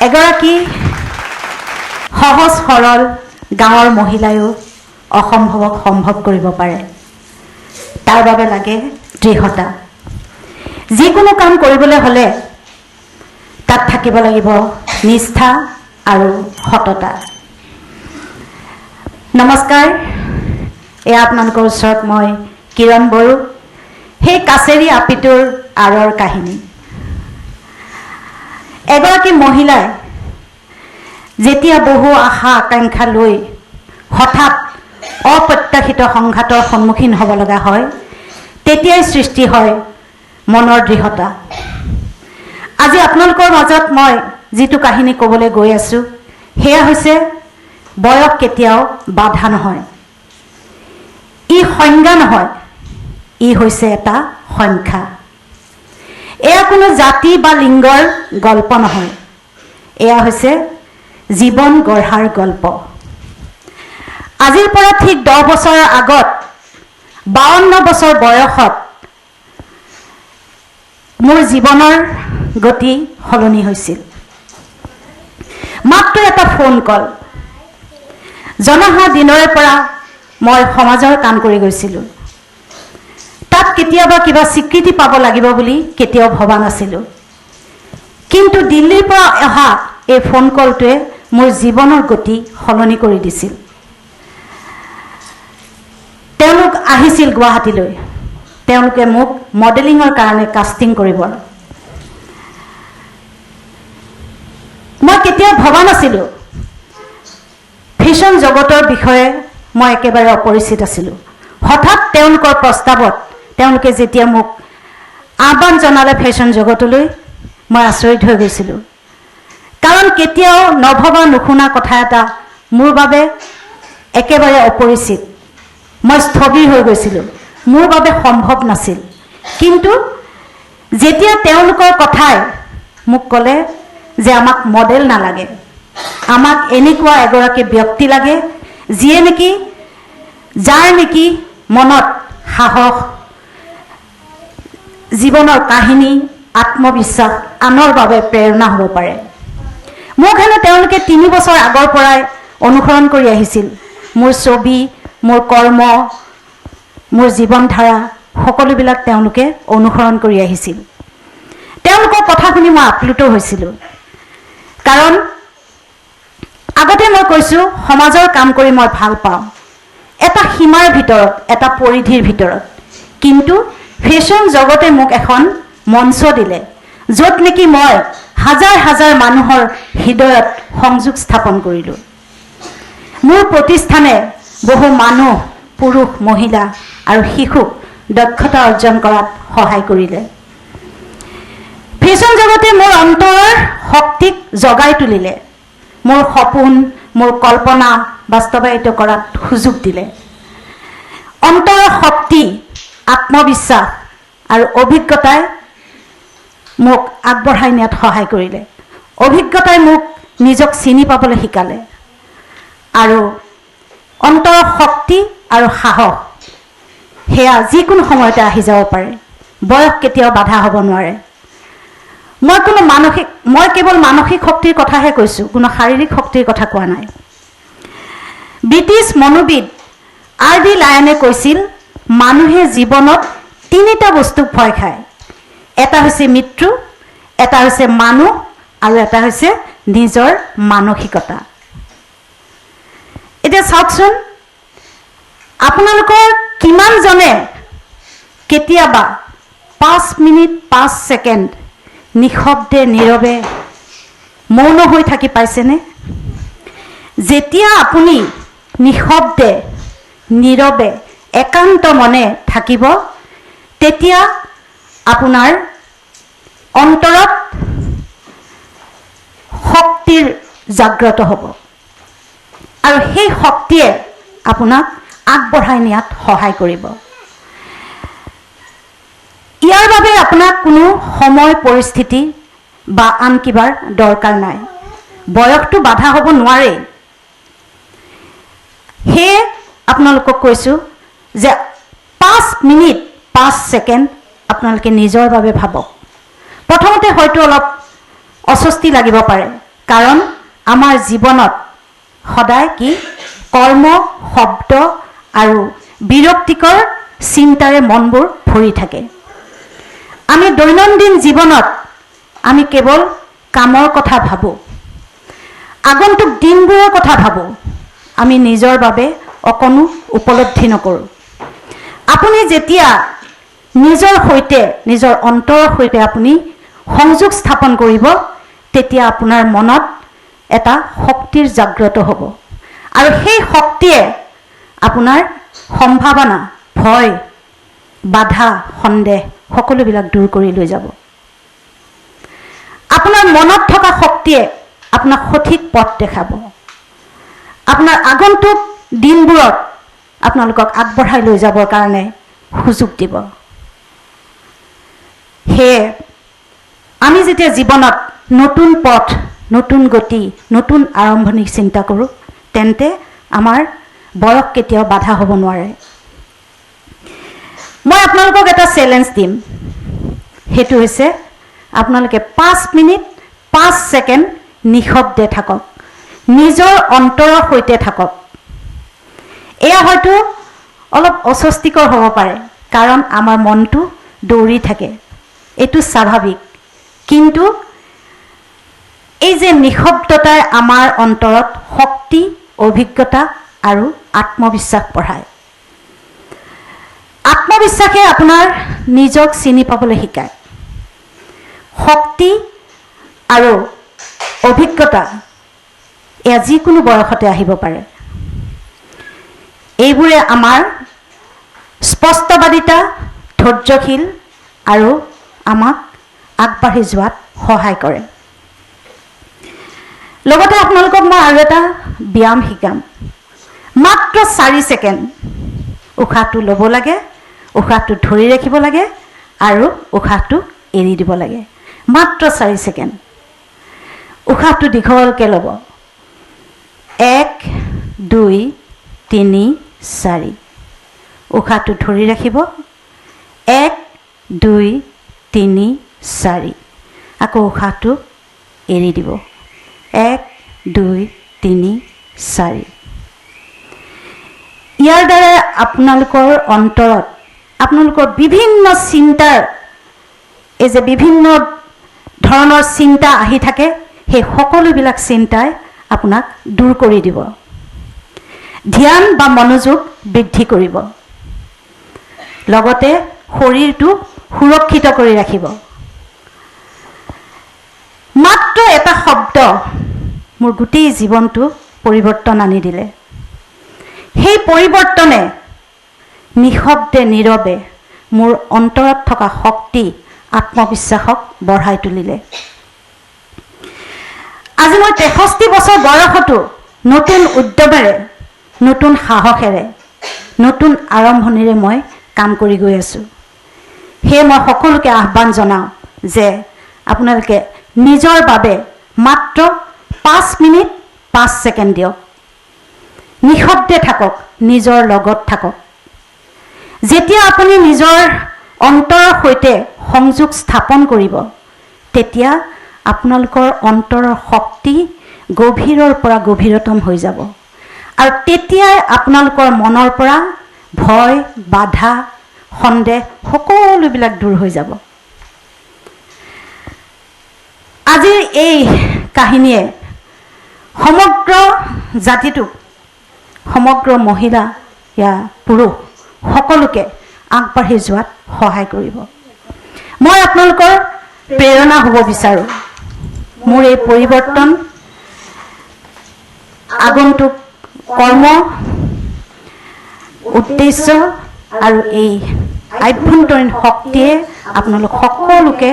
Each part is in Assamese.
এগৰাকী সহজ সৰল গাঁৱৰ মহিলায়ো অসম্ভৱক সম্ভৱ কৰিব পাৰে। তাৰ বাবে লাগে দৃঢ়তা। যিকোনো কাম কৰিবলৈ হ'লে তাত থাকিব লাগিব নিষ্ঠা আৰু সততা। নমস্কাৰ, এয়া আপোনালোকৰ ওচৰত মই কিৰণ বড়ো, সেই কাছেৰী আপিটোৰ আঁৰৰ কাহিনী। এগৰাকী মহিলাই যেতিয়া বহু আশা আকাংক্ষা লৈ হঠাৎ অপ্ৰত্যাশিত সংঘাতৰ সন্মুখীন হ'ব লগা হয়, তেতিয়াই সৃষ্টি হয় মনৰ দৃঢ়তা। আজি আপোনালোকৰ মাজত মই যিটো কাহিনী ক'বলৈ গৈ আছোঁ, সেয়া হৈছে বয়স কেতিয়াও বাধা নহয়, ই সংজ্ঞা নহয়, ই হৈছে এটা সংখ্যা। এয়া কোনো জাতি বা লিংগৰ গল্প নহয়, এয়া হৈছে জীৱন গঢ়াৰ গল্প। আজিৰ পৰা ঠিক 10 বছৰৰ আগত 52 বছৰ বয়সত মোৰ জীৱনৰ গতি সলনি হৈছিল। মাত্ৰ এটা ফোন কল। জনহা দিনৰে পৰা মই সমাজৰ কাম কৰি গৈছিলোঁ। তাত কেতিয়াবা কিবা স্বীকৃতি পাব লাগিব বুলি কেতিয়াও ভবা নাছিলোঁ। কিন্তু দিল্লীৰ পৰা অহা এই ফোন কলটোৱে মোৰ জীৱনৰ গতি সলনি কৰি দিছিল। তেওঁলোক আহিছিল গুৱাহাটীলৈ। তেওঁলোকে মোক মডেলিঙৰ কাৰণে কাষ্টিং কৰিব। মই কেতিয়াও ভবা নাছিলোঁ। ফেশ্বন জগতৰ বিষয়ে মই একেবাৰে অপৰিচিত আছিলোঁ। হঠাৎ তেওঁলোকৰ প্ৰস্তাৱত তেওঁলোকে যেতিয়া মোক আহ্বান জনালে ফেশ্বন জগতলৈ, মই আচৰিত হৈ গৈছিলোঁ। কাৰণ কেতিয়াও নভবা নুশুনা কথা এটা মোৰ বাবে একেবাৰে অপৰিচিত। মই স্থবিৰ হৈ গৈছিলোঁ, মোৰ বাবে সম্ভৱ নাছিল। কিন্তু যেতিয়া তেওঁলোকৰ কথাই মোক ক'লে যে আমাক মডেল নালাগে, আমাক এনেকুৱা এগৰাকী ব্যক্তি লাগে যাৰ নেকি মনত সাহস, জীৱনৰ কাহিনী, আত্মবিশ্বাস আনৰ বাবে প্ৰেৰণা হ'ব পাৰে। মোক হেনো তেওঁলোকে 3 বছৰ আগৰ পৰাই অনুসৰণ কৰি আহিছিল। মোৰ ছবি, মোৰ কৰ্ম, মোৰ জীৱন ধাৰা সকলোবিলাক তেওঁলোকে অনুসৰণ কৰি আহিছিল। তেওঁলোকৰ কথা শুনি মই আপ্লুত হৈছিলোঁ। কাৰণ আগতে মই কৈছোঁ, সমাজৰ কাম কৰি মই ভাল পাওঁ, এটা সীমাৰ ভিতৰত, এটা পৰিধিৰ ভিতৰত। কিন্তু ফেশ্বন জগতে মোক এখন মঞ্চ দিলে, য'ত নেকি মই হাজাৰ হাজাৰ মানুহৰ হৃদয়ত সংযোগ স্থাপন কৰিলোঁ। মোৰ প্ৰতিষ্ঠানে বহু মানুহ, পুৰুষ, মহিলা আৰু শিশুক দক্ষতা অৰ্জন কৰাত সহায় কৰিলে। ফেশ্বন জগতে মোৰ অন্তৰৰ শক্তিক জগাই তুলিলে, মোৰ সপোন, মোৰ কল্পনা বাস্তৱায়িত কৰাত সুযোগ দিলে। অন্তৰৰ শক্তি, আত্মবিশ্বাস আৰু অভিজ্ঞতাই মোক আগবঢ়াই নিয়াত সহায় কৰিলে। অভিজ্ঞতাই মোক নিজক চিনি পাবলৈ শিকালে। আৰু অন্তৰৰ শক্তি আৰু সাহস সেয়া যিকোনো সময়তে আহি যাব পাৰে। বয়স কেতিয়াও বাধা হ'ব নোৱাৰে। মই কেৱল মানসিক শক্তিৰ কথাহে কৈছোঁ, কোনো শাৰীৰিক শক্তিৰ কথা কোৱা নাই। British মনোবিদ R.D. লায়নে কৈছিল, মানুহে জীৱনত 3টা বস্তুক ভয় খায়। এটা হৈছে মৃত্যু, এটা হৈছে মানুহ, আৰু এটা হৈছে নিজৰ মানসিকতা। এতিয়া চাওকচোন, আপোনালোকৰ কিমানজনে কেতিয়াবা 5 মিনিট 5 ছেকেণ্ড নিঃশব্দে নীৰৱে মৌন হৈ থাকি পাইছেনে? যেতিয়া আপুনি নিঃশব্দে নীৰৱে একান্ত মনে থাকিব, তেতিয়া আপোনাৰ অন্তৰত শক্তিৰ জাগ্ৰত হ'ব আৰু সেই শক্তিয়ে আপোনাক আগবঢ়াই নিয়াত সহায় কৰিব। ইয়াৰ বাবে আপোনাক কোনো সময়, পৰিস্থিতি বা আন কিবাৰ দৰকাৰ নাই। বয়সটো বাধা হ'ব নোৱাৰে। সেয়ে আপোনালোকক কৈছোঁ যে 5 মিনিট 5 ছেকেণ্ড আপোনালোকে নিজৰ বাবে ভাবক। প্ৰথমতে হয়তো অলপ অস্বস্তি লাগিব পাৰে, কাৰণ আমাৰ জীৱনত সদায় কি কৰ্ম শব্দ আৰু বিৰক্তিকৰ চিন্তাৰে মনবোৰ ভৰি থাকে। আমি দৈনন্দিন জীৱনত আমি কেৱল কামৰ কথা ভাবোঁ, আগন্তুক দিনবোৰৰ কথা ভাবোঁ, আমি নিজৰ বাবে অকণো উপলব্ধি নকৰোঁ। আপুনি যেতিয়া নিজৰ সৈতে নিজৰ অন্তৰৰ সৈতে আপুনি সংযোগ স্থাপন কৰিব, তেতিয়া আপোনাৰ মনত এটা শক্তিৰ জাগ্ৰত হ'ব আৰু সেই শক্তিয়ে আপোনাৰ সম্ভাৱনা, ভয়, বাধা, সন্দেহ সকলোবিলাক দূৰ কৰি লৈ যাব। আপোনাৰ মনত থকা শক্তিয়ে আপোনাক সঠিক পথ দেখাব, আপোনাৰ আগন্তুক দিনবোৰত আপোনালোকক আগবঢ়াই লৈ যাবৰ কাৰণে সুযোগ দিব। সেয়ে আমি যেতিয়া জীৱনত নতুন পথ, নতুন গতি, নতুন আৰম্ভণিক চিন্তা কৰোঁ, তেন্তে আমাৰ বয়স কেতিয়াও বাধা হ'ব নোৱাৰে। মই আপোনালোকক এটা চেলেঞ্জ দিম, সেইটো হৈছে আপোনালোকে 5 মিনিট 5 ছেকেণ্ড নিঃশব্দে থাকক, নিজৰ অন্তৰৰ সৈতে থাকক। এয়া হয়তো অলপ অস্বস্তিকৰ হ'ব পাৰে, কাৰণ আমাৰ মনটো দৌৰি থাকে, এইটো স্বাভাৱিক। কিন্তু এই যে নিঃশব্দতাই আমাৰ অন্তৰত শক্তি, অভিজ্ঞতা আৰু আত্মবিশ্বাস বঢ়ায়। আত্মবিশ্বাসে আপোনাৰ নিজক চিনি পাবলৈ শিকায়। শক্তি আৰু অভিজ্ঞতা এয়া যিকোনো বয়সতে আহিব পাৰে। এইবোৰে আমাৰ স্পষ্টবাদিতা, ধৈৰ্যশীল আৰু আমাক আগবাঢ়ি যোৱাত সহায় কৰে। লগতে আপোনালোকক মই আৰু এটা ব্যায়াম শিকাম। মাত্ৰ 4 ছেকেণ্ড উশাহটো ল'ব লাগে, উশাহটো ধৰি ৰাখিব লাগে আৰু উশাহটো এৰি দিব লাগে। মাত্ৰ 4 ছেকেণ্ড উশাহটো দীঘলকৈ ল'ব। 1 2 3 4 উশাহটো ধৰি ৰাখিব। 1 2 3 4 আকৌ উশাহটো এৰি দিব। 1 2 3 4 ইয়াৰ দ্বাৰা আপোনালোকৰ অন্তৰত আপোনালোকৰ বিভিন্ন চিন্তাৰ, এই যে বিভিন্ন ধৰণৰ চিন্তা আহি থাকে, সেই সকলোবিলাক চিন্তাই আপোনাক দূৰ কৰি দিব। ধ্যান বা মনোযোগ বৃদ্ধি কৰিব, লগতে শৰীৰটো সুৰক্ষিত কৰি ৰাখিব। মাত্ৰ এটা শব্দ মোৰ গোটেই জীৱনটো পৰিৱৰ্তন আনি দিলে। সেই পৰিৱৰ্তনে নিঃশব্দে নীৰৱে মোৰ অন্তৰত থকা শক্তি, আত্মবিশ্বাসক বঢ়াই তুলিলে। আজি মই 63 বছৰ বয়সতো নতুন উদ্যমেৰে, নতুন সাহসেৰে, নতুন আৰম্ভণিৰে মই কাম কৰি গৈ আছোঁ। সেয়ে মই সকলোকে আহ্বান জনাওঁ যে আপোনালোকে নিজৰ বাবে মাত্ৰ 5 মিনিট 5 ছেকেণ্ড দিয়ক, নিঃশব্দে থাকক, নিজৰ লগত থাকক। যেতিয়া আপুনি নিজৰ অন্তৰৰ সৈতে সংযোগ স্থাপন কৰিব, তেতিয়া আপোনালোকৰ অন্তৰৰ শক্তি গভীৰৰ পৰা গভীৰতম হৈ যাব আৰু তেতিয়াই আপোনালোকৰ মনৰ পৰা ভয়, বাধা, সন্দেহ সকলোবিলাক দূৰ হৈ যাব। আজিৰ এই কাহিনীয়ে সমগ্ৰ জাতিটোক, সমগ্ৰ মহিলা या পুৰুষ সকলোকে আগবাঢ়ি যোৱাত সহায় কৰিব। মই আপোনালোকৰ প্ৰেৰণা হ'ব বিচাৰোঁ। মোৰ এই পৰিৱৰ্তন আগন্তুক কৰ্ম, উদ্দেশ্য আৰু এই আভ্যন্তৰীণ শক্তিয়ে আপোনালোক সকলোকে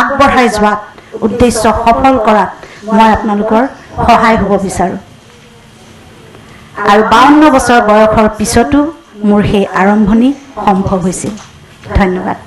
আগবঢ়াই যোৱাত, উদ্দেশ্য সফল কৰাত মই আপোনালোকৰ সহায় হ'ব বিচাৰোঁ। আৰু 52 বছৰ বয়সৰ পিছতো মোৰ সেই আৰম্ভণি সম্ভৱ হৈছিল। ধন্যবাদ।